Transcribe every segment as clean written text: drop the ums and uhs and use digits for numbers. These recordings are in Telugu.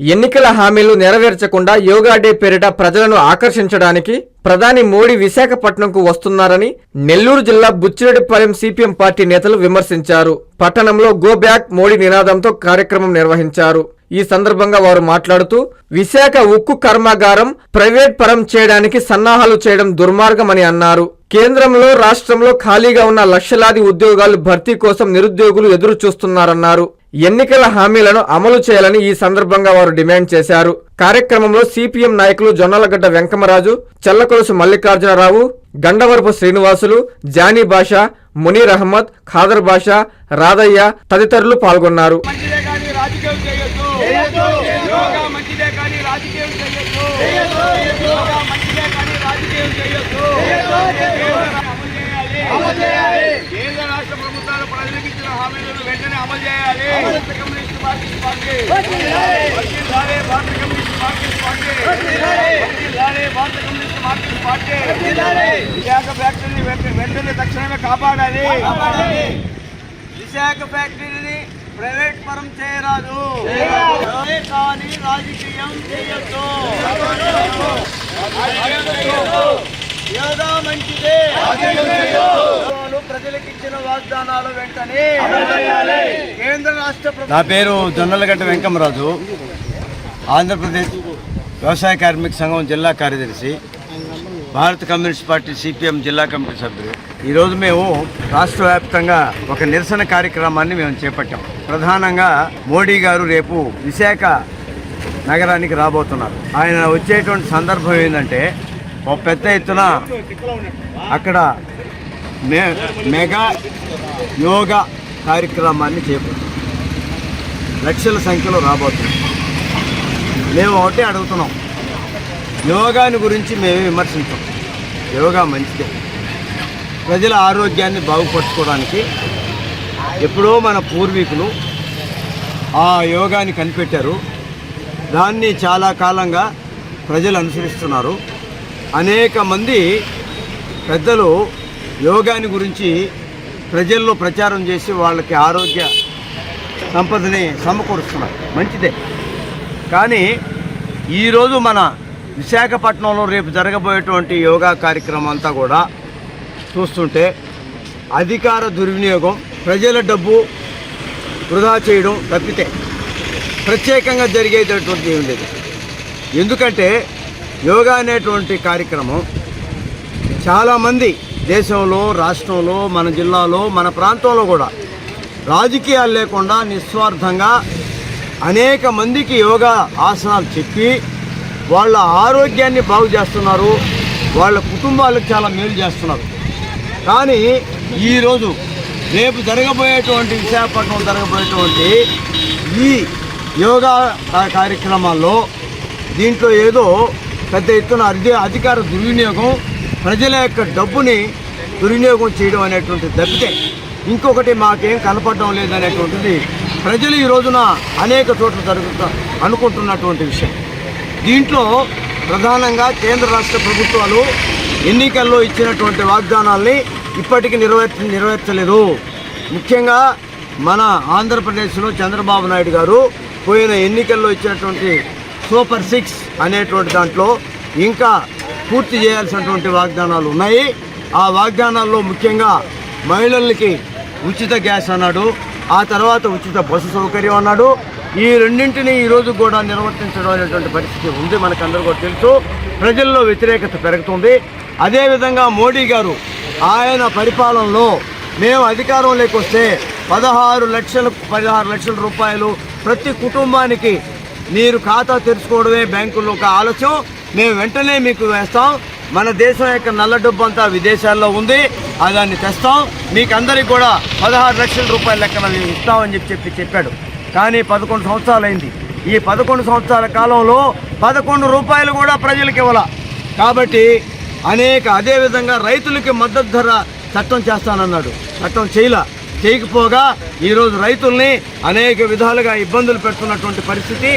ఎన్నికల హామీలు నెరవేర్చకుండా యోగా డే పేరిట ప్రజలను ఆకర్షించడానికి ప్రధాని మోడీ విశాఖపట్నంకు వస్తున్నారని నెల్లూరు జిల్లా బుచ్చిరెడ్డిపాలెం సిపిఎం పార్టీ నేతలు విమర్శించారు. పట్టణంలో గో బ్యాక్ మోడీ నినాదంతో కార్యక్రమం నిర్వహించారు. ఈ సందర్భంగా వారు మాట్లాడుతూ విశాఖ ఉక్కు కర్మాగారం ప్రైవేట్ పరం చేయడానికి సన్నాహాలు చేయడం దుర్మార్గమని అన్నారు. కేంద్రంలో రాష్ట్రంలో ఖాళీగా ఉన్న లక్షలాది ఉద్యోగాలు భర్తీ కోసం నిరుద్యోగులు ఎదురు చూస్తున్నారన్నారు. ఎన్నికల హామీలను అమలు చేయాలని ఈ సందర్భంగా వారు డిమాండ్ చేశారు. కార్యక్రమంలో సిపిఎం నాయకులు జొన్నలగడ్డ వెంకమరాజు, చల్లకొలుసు మల్లికార్జునరావు, గండవరపు శ్రీనివాసులు, జానీ బాషా, మునీర్ అహ్మద్, ఖాదర్ బాషా, రాధయ్య తదితరులు పాల్గొన్నారు. కేంద్ర రాష్ట్ర ప్రభుత్వాలు ప్రజలకు ఇచ్చిన హామీలను వెంటనే అమలు చేయాలి. భారత కమ్యూనిస్ట్ పార్టీ విశాఖ ఫ్యాక్టరీని వెంటనే తక్షణమే కాపాడాలి. విశాఖ ఫ్యాక్టరీని ప్రైవేట్ పరం చేయరాదు, కానీ రాజకీయం చేయొద్దు. మంచిదే, ప్రజలకు ఇచ్చిన వాగ్దానాలు వెంటనే కేంద్ర రాష్ట్ర. నా పేరు జొన్నలగడ్డ వెంకమరాజు, ఆంధ్రప్రదేశ్ వ్యవసాయ కార్మిక సంఘం జిల్లా కార్యదర్శి, భారత కమ్యూనిస్ట్ పార్టీ సిపిఎం జిల్లా కమిటీ సభ్యులు. ఈరోజు మేము రాష్ట్ర వ్యాప్తంగా ఒక నిరసన కార్యక్రమాన్ని మేము చేపట్టాం. ప్రధానంగా మోడీ గారు రేపు విశాఖ నగరానికి రాబోతున్నారు. ఆయన వచ్చేటువంటి సందర్భం ఏంటంటే ఒక పెద్ద ఎత్తున అక్కడ మెగా యోగా కార్యక్రమాన్ని చేపట్టాం. లక్షల సంఖ్యలో రాబోతున్నాం. మేము ఒకటే అడుగుతున్నాం, యోగాని గురించి మేమే విమర్శించాం. యోగా మంచిదే, ప్రజల ఆరోగ్యాన్ని బాగుపరచుకోవడానికి ఎప్పుడో మన పూర్వీకులు ఆ యోగాని కనిపెట్టారు. దాన్ని చాలా కాలంగా ప్రజలు అనుసరిస్తున్నారు. అనేక మంది పెద్దలు యోగాని గురించి ప్రజల్లో ప్రచారం చేసి వాళ్ళకి ఆరోగ్య సంపదని సమకూరుస్తున్నారు. మంచిదే, కానీ ఈరోజు మన విశాఖపట్నంలో రేపు జరగబోయేటువంటి యోగా కార్యక్రమం అంతా కూడా చూస్తుంటే అధికార దుర్వినియోగం, ప్రజల డబ్బు వృధా చేయడం తప్పితే ప్రత్యేకంగా జరిగేటటువంటి ఏం లేదు. ఎందుకంటే యోగా అనేటువంటి కార్యక్రమం చాలామంది దేశంలో, రాష్ట్రంలో, మన జిల్లాలో, మన ప్రాంతంలో కూడా రాజకీయాలు లేకుండా నిస్వార్థంగా అనేక మందికి యోగా ఆసనాలు చెప్పి వాళ్ళ ఆరోగ్యాన్ని బాగు చేస్తున్నారు, వాళ్ళ కుటుంబాలకు చాలా మేలు చేస్తున్నారు. కానీ ఈరోజు రేపు జరగబోయేటువంటి విశాఖపట్నం జరగబోయేటువంటి ఈ యోగా కార్యక్రమాల్లో దీంట్లో ఏదో పెద్ద ఎత్తున అధికార దుర్వినియోగం, ప్రజల యొక్క డబ్బుని దుర్వినియోగం చేయడం అనేటువంటిది తప్పితే ఇంకొకటి మాకేం కనపడడం లేదనేటువంటిది ప్రజలు ఈ రోజున అనేక చోట్ల అనుకుంటున్నటువంటి విషయం. దీంట్లో ప్రధానంగా కేంద్ర రాష్ట్ర ప్రభుత్వాలు ఎన్నికల్లో ఇచ్చినటువంటి వాగ్దానాల్ని ఇప్పటికీ నెరవేర్చలేదు. ముఖ్యంగా మన ఆంధ్రప్రదేశ్లో చంద్రబాబు నాయుడు గారు పోయిన ఎన్నికల్లో ఇచ్చినటువంటి సూపర్ 6 అనేటువంటి దాంట్లో ఇంకా పూర్తి చేయాల్సినటువంటి వాగ్దానాలు ఉన్నాయి. ఆ వాగ్దానాల్లో ముఖ్యంగా మహిళలకి ఉచిత గ్యాస్ అన్నాడు, ఆ తర్వాత ఉచిత బస్సు సౌకర్యం అన్నాడు. ఈ రెండింటినీ ఈరోజు కూడా నిర్వర్తించడం అనేటువంటి పరిస్థితి ఉంది. మనకందరూ కూడా తెలుసు, ప్రజల్లో వ్యతిరేకత పెరుగుతుంది. అదేవిధంగా మోడీ గారు ఆయన పరిపాలనలో మేము అధికారంలోకి వస్తే 16 లక్షల రూపాయలు ప్రతి కుటుంబానికి మీరు ఖాతా తెరుచుకోవడమే బ్యాంకుల్లో ఒక ఆలస్యం, మేము వెంటనే మీకు వేస్తాం. మన దేశం యొక్క నల్ల డబ్బు అంతా విదేశాల్లో ఉంది, దాన్ని తెస్తాం, మీకు అందరికీ కూడా 16 లక్షల రూపాయల లెక్కన మేము ఇస్తామని చెప్పాడు. కానీ 11 సంవత్సరాలు అయింది. ఈ 11 సంవత్సరాల కాలంలో 11 రూపాయలు కూడా ప్రజలకు ఇవ్వాల. కాబట్టి అదేవిధంగా రైతులకి మద్దతు ధర చట్టం చేస్తానన్నాడు, చట్టం చేయకపోగా ఈరోజు రైతుల్ని అనేక విధాలుగా ఇబ్బందులు పెడుతున్నటువంటి పరిస్థితి.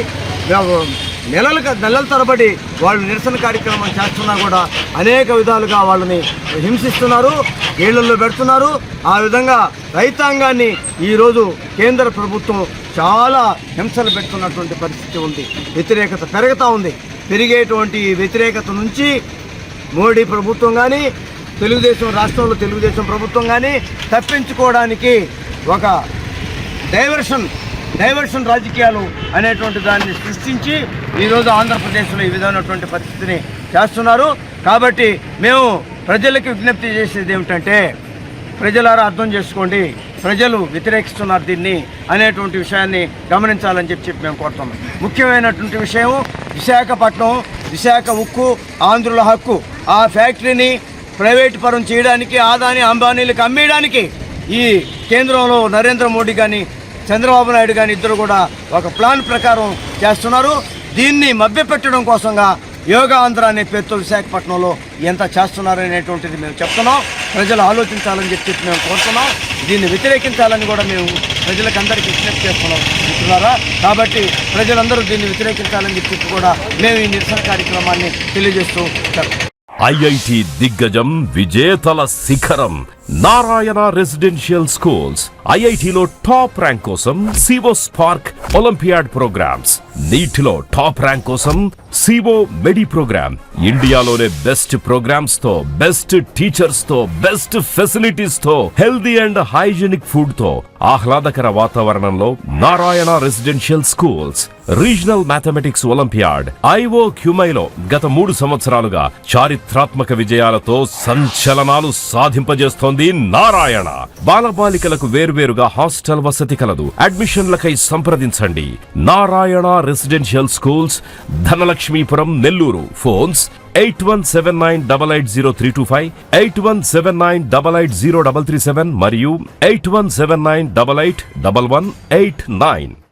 నెలల తరబడి వాళ్ళు నిరసన కార్యక్రమం చేస్తున్నా కూడా అనేక విధాలుగా వాళ్ళని హింసిస్తున్నారు, జైళ్ళల్లో పెడుతున్నారు. ఆ విధంగా రైతాంగాన్ని ఈరోజు కేంద్ర ప్రభుత్వం చాలా హింసలు పెడుతున్నటువంటి పరిస్థితి ఉంది. వ్యతిరేకత పెరుగుతూ ఉంది. పెరిగేటువంటి వ్యతిరేకత నుంచి మోడీ ప్రభుత్వం కానీ తెలుగుదేశం రాష్ట్రంలో తెలుగుదేశం ప్రభుత్వం కానీ తప్పించుకోవడానికి ఒక డైవర్షన్ రాజకీయాలు అనేటువంటి దాన్ని సృష్టించి ఈరోజు ఆంధ్రప్రదేశ్లో ఈ విధమైనటువంటి పరిస్థితిని చేస్తున్నారు. కాబట్టి మేము ప్రజలకు విజ్ఞప్తి చేసేది ఏమిటంటే, ప్రజలారా అర్థం చేసుకోండి, ప్రజలు వ్యతిరేకిస్తున్నారు దీన్ని అనేటువంటి విషయాన్ని గమనించాలని చెప్పి మేము కోరుతున్నాం. ముఖ్యమైనటువంటి విషయం విశాఖపట్నం, విశాఖ ఉక్కు ఆంధ్రుల హక్కు. ఆ ఫ్యాక్టరీని ప్రైవేట్ పరం చేయడానికి, ఆదాని అంబానీలకు అమ్మేయడానికి ఈ కేంద్రంలో నరేంద్ర మోడీ కానీ చంద్రబాబు నాయుడు కానీ ఇద్దరు కూడా ఒక ప్లాన్ ప్రకారం చేస్తున్నారు. దీన్ని మభ్యపెట్టడం కోసంగా యోగా ఆంధ్ర అనే పేరుతో విశాఖపట్నంలో ఎంత చేస్తున్నారు అనేటువంటిది మేము చెప్తున్నాం. ప్రజలు ఆలోచించాలని చెప్పి మేము కోరుతున్నాం. దీన్ని వ్యతిరేకించాలని కూడా మేము ప్రజలకు అందరికీ విజ్ఞప్తి చేస్తున్నాం మిత్రులారా. కాబట్టి ప్రజలందరూ దీన్ని వ్యతిరేకించాలని చెప్పి కూడా మేము ఈ నిరసన కార్యక్రమాన్ని తెలియజేస్తూ ఐఐటి దిగ్గజం విజేతల శిఖరం నారాయణ రెసిడెన్షియల్ స్కూల్స్. ఐఐటిలో టాప్ ర్యాంక్ కోసం సివో స్పార్క్ ఒలింపియాడ్ ప్రోగ్రామ్స్, నీటిలో టాప్ ర్యాంక్ కోసం సివో మెడి ప్రోగ్రామ్. ఇండియాలోనే బెస్ట్ ప్రోగ్రామ్స్ తో, బెస్ట్ టీచర్స్ తో, బెస్ట్ ఫెసిలిటీస్ తో, హెల్దీ అండ్ హైజీనిక్ ఫుడ్ తో, ఆహ్లాదకర వాతావరణంలో Narayana residential schools. Regional mathematics olympiad IO క్యూమైలో గత 3 సంవత్సరాలుగా చారిత్రాత్మక విజయాలతో సంచలనాలు సాధింపజేస్తోంది నారాయణ. బాలబాలికలకు వేర్వేరుగా హాస్టల్ వసతి కలదు. అడ్మిషన్లకై సంప్రదించండి. Narayana residential schools, Dhanalakshmipuram, Nellore. Phones 8179880325, 8179880337 మరియు 8179881189.